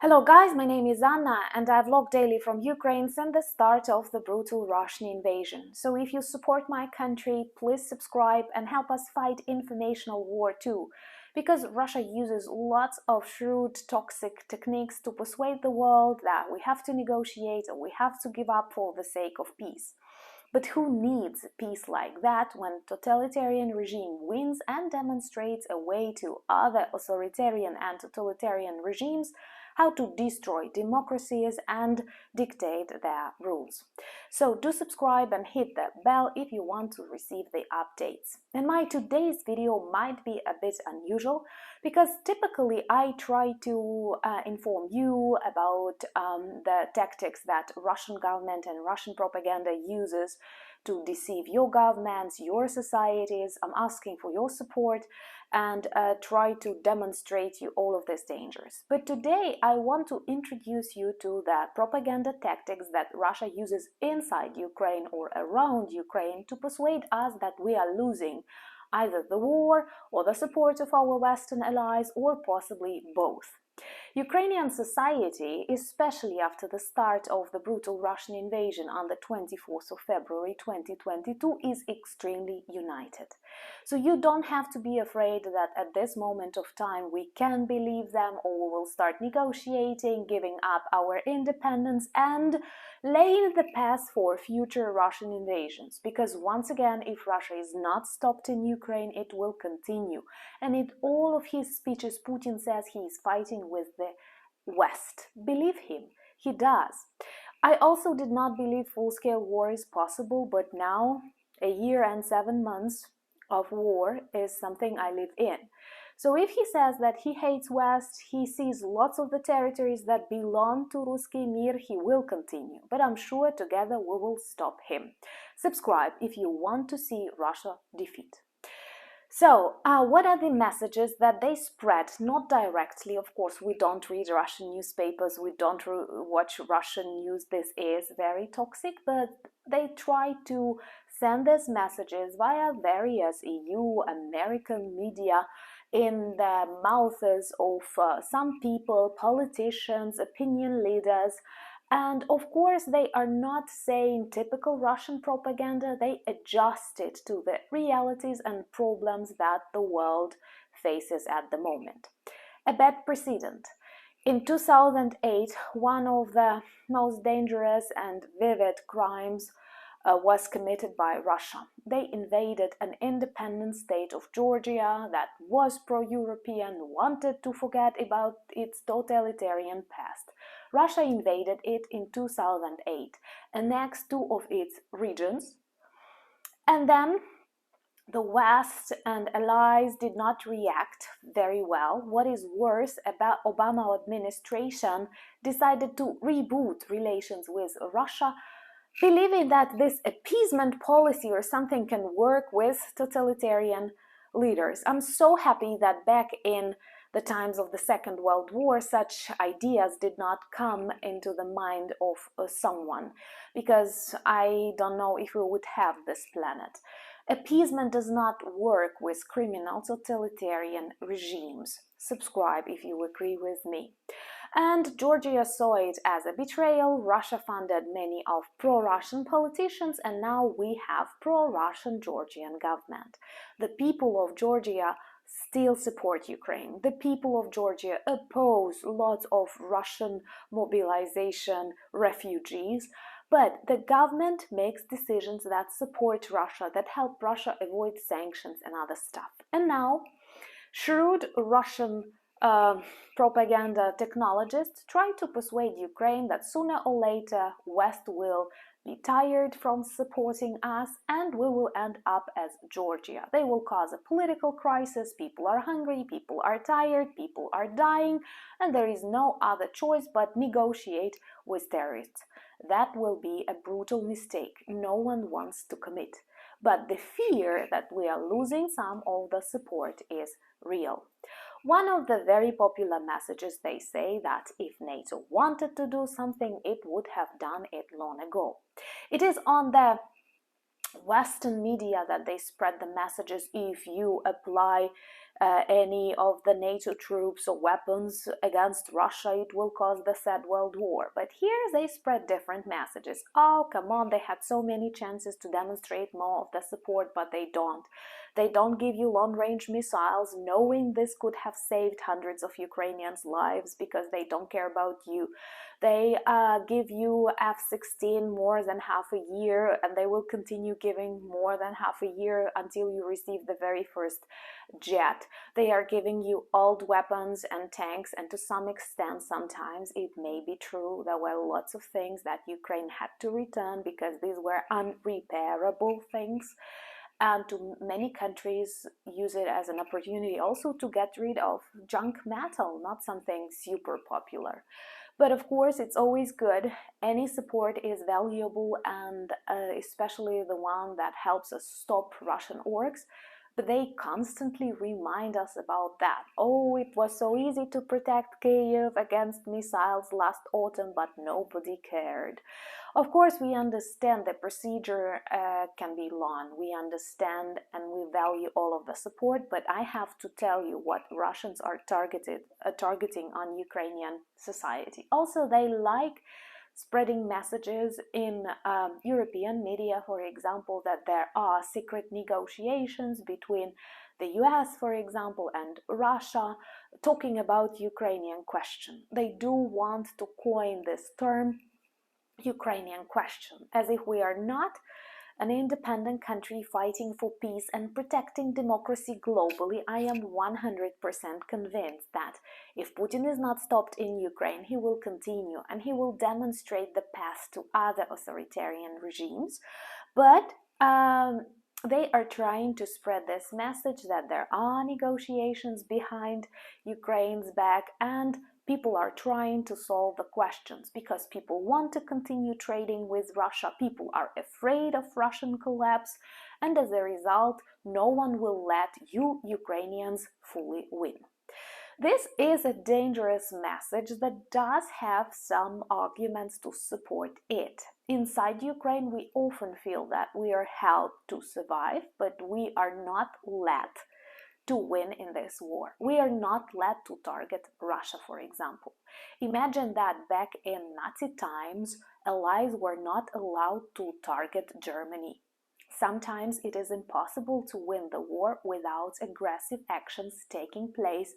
Hello guys, my name is Anna and I vlog daily from Ukraine since the start of the brutal Russian invasion. So if you support my country, please subscribe and help us fight informational war too. Because Russia uses lots of shrewd, toxic techniques to persuade the world that we have to negotiate or we have to give up for the sake of peace. But who needs peace like that when totalitarian regime wins and demonstrates a way to other authoritarian and totalitarian regimes how to destroy democracies and dictate their rules. So do subscribe and hit the bell if you want to receive the updates. And my today's video might be a bit unusual because typically I try to inform you about the tactics that Russian government and Russian propaganda uses to deceive your governments, your societies. I'm asking for your support and try to demonstrate you all of these dangers. But today I want to introduce you to the propaganda tactics that Russia uses inside Ukraine or around Ukraine to persuade us that we are losing either the war or the support of our Western allies or possibly both. Ukrainian society, especially after the start of the brutal Russian invasion on the 24th of February 2022, is extremely united. So you don't have to be afraid that at this moment of time we can believe them or we will start negotiating, giving up our independence and laying the path for future Russian invasions. Because once again, if Russia is not stopped in Ukraine, it will continue. And in all of his speeches, Putin says he is fighting with the West. Believe him, he does. I also did not believe full-scale war is possible, but now, a year and 7 months of war is something I live in. So if he says that he hates West, he sees lots of the territories that belong to Ruski Mir, he will continue. But I'm sure together we will stop him. Subscribe if you want to see Russia defeat. So, what are the messages that they spread? Not directly, of course, we don't read Russian newspapers, we don't watch Russian news, this is very toxic, but they try to send these messages via various EU, American media in the mouths of some people, politicians, opinion leaders. And of course, they are not saying typical Russian propaganda, they adjust it to the realities and problems that the world faces at the moment. A bad precedent. In 2008, one of the most dangerous and vivid crimes was committed by Russia. They invaded an independent state of Georgia that was pro-European, wanted to forget about its totalitarian past. Russia invaded it in 2008, annexed two of its regions, and then the West and allies did not react very well. What is worse, about Obama administration decided to reboot relations with Russia, believing that this appeasement policy or something can work with totalitarian leaders. I'm so happy that back in the times of the Second World War, such ideas did not come into the mind of someone, because I don't know if we would have this planet. Appeasement does not work with criminal totalitarian regimes. Subscribe if you agree with me. And Georgia saw it as a betrayal. Russia funded many of pro-Russian politicians, and now we have pro-Russian Georgian government. The people of Georgia still support Ukraine. The people of Georgia oppose lots of Russian mobilization refugees, but the government makes decisions that support Russia, that help Russia avoid sanctions and other stuff. And now, shrewd Russian propaganda technologists try to persuade Ukraine that sooner or later West will be tired from supporting us and we will end up as Georgia. They will cause a political crisis, people are hungry, people are tired, people are dying, and there is no other choice but negotiate with terrorists. That will be a brutal mistake no one wants to commit. But the fear that we are losing some of the support is real. One of the very popular messages, they say that if NATO wanted to do something, it would have done it long ago. It is on the Western media that they spread the messages: if you apply any of the NATO troops or weapons against Russia, it will cause the third world war. But here they spread different messages. Oh, come on, they had so many chances to demonstrate more of the support, but they don't. They don't give you long-range missiles, knowing this could have saved hundreds of Ukrainians' lives because they don't care about you. They give you F-16 more than half a year, and they will continue giving more than half a year until you receive the very first jet. They are giving you old weapons and tanks, and to some extent, sometimes it may be true, there were lots of things that Ukraine had to return because these were unrepairable things. And to many countries use it as an opportunity also to get rid of junk metal, not something super popular. But of course, it's always good. Any support is valuable, and especially the one that helps us stop Russian orcs. But they constantly remind us about that. Oh, it was so easy to protect Kyiv against missiles last autumn, but nobody cared. Of course, we understand the procedure can be long. We understand and we value all of the support, but I have to tell you what Russians are targeting on Ukrainian society. Also, they like spreading messages in European media, for example, that there are secret negotiations between the US, for example, and Russia, talking about Ukrainian question. They do want to coin this term, Ukrainian question, as if we are not an independent country fighting for peace and protecting democracy globally. I am 100% convinced that if Putin is not stopped in Ukraine, he will continue and he will demonstrate the path to other authoritarian regimes. But they are trying to spread this message that there are negotiations behind Ukraine's back, and people are trying to solve the questions because people want to continue trading with Russia. People are afraid of Russian collapse, and as a result, no one will let you Ukrainians fully win. This is a dangerous message that does have some arguments to support it. Inside Ukraine, we often feel that we are helped to survive, but we are not let to win in this war. We are not let to target Russia, for example. Imagine that back in Nazi times, allies were not allowed to target Germany. Sometimes it is impossible to win the war without aggressive actions taking place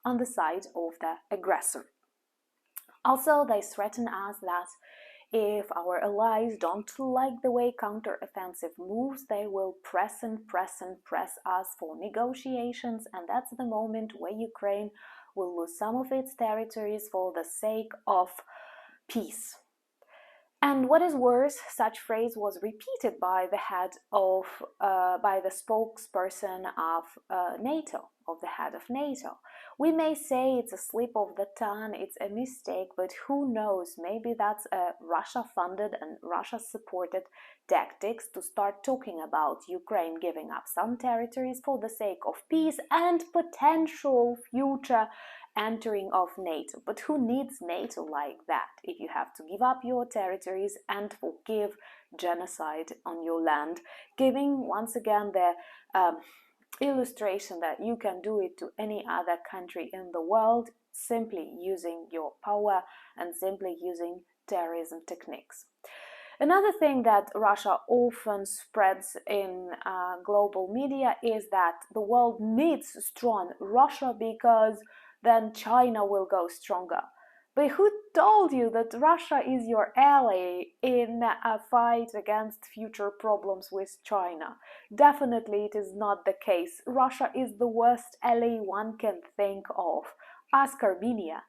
on the side of the aggressor. Also, they threaten us that if our allies don't like the way counter-offensive moves, they will press and press and press us for negotiations, and that's the moment where Ukraine will lose some of its territories for the sake of peace. And what is worse, such phrase was repeated by the spokesperson of NATO, of the head of NATO. We may say it's a slip of the tongue, it's a mistake, but who knows, maybe that's a Russia-funded and Russia-supported tactics to start talking about Ukraine giving up some territories for the sake of peace and potential future entering of NATO. But who needs NATO like that if you have to give up your territories and forgive genocide on your land, giving once again the illustration that you can do it to any other country in the world simply using your power and simply using terrorism techniques. Another thing that Russia often spreads in global media is that the world needs strong Russia because then China will go stronger. But who told you that Russia is your ally in a fight against future problems with China? Definitely it is not the case. Russia is the worst ally one can think of. Ask Armenia.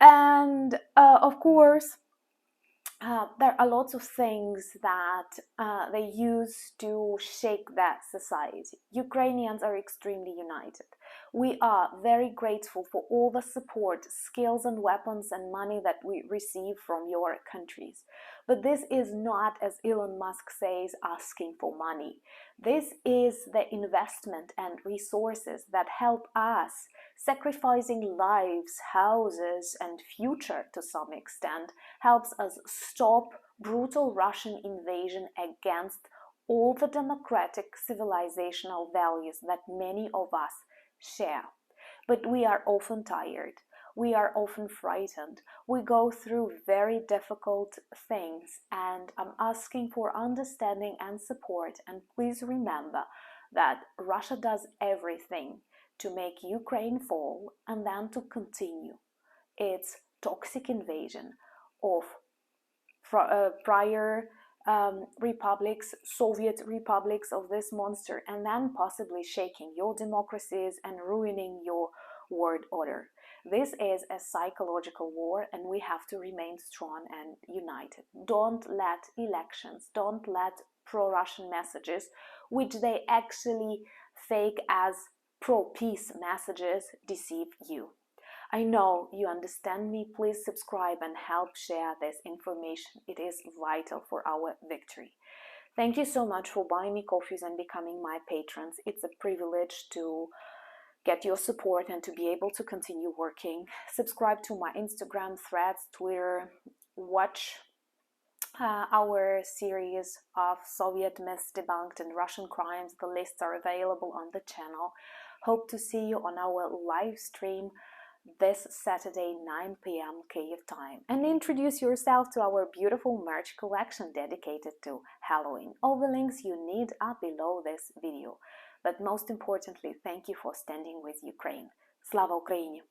And of course, there are lots of things that they use to shake that society. Ukrainians are extremely united. We are very grateful for all the support, skills and weapons and money that we receive from your countries. But this is not, as Elon Musk says, asking for money. This is the investment and resources that help us, sacrificing lives, houses and future to some extent, helps us stop brutal Russian invasion against all the democratic civilizational values that many of us share. But we are often tired, we are often frightened, we go through very difficult things, and I'm asking for understanding and support. And please remember that Russia does everything to make Ukraine fall and then to continue its toxic invasion of prior republics, Soviet republics of this monster, and then possibly shaking your democracies and ruining your world order. This is a psychological war, and we have to remain strong and united. Don't let elections, don't let pro-Russian messages, which they actually fake as pro-peace messages, deceive you. I know you understand me. Please subscribe and help share this information. It is vital for our victory. Thank you so much for buying me coffees and becoming my patrons. It's a privilege to get your support and to be able to continue working. Subscribe to my Instagram, Threads, Twitter. Watch our series of Soviet myths debunked and Russian crimes. The lists are available on the channel. Hope to see you on our live stream this Saturday, 9 p.m. Kyiv time, and introduce yourself to our beautiful merch collection dedicated to Halloween. All the links you need are below this video. But most importantly, thank you for standing with Ukraine. Slava Ukraini!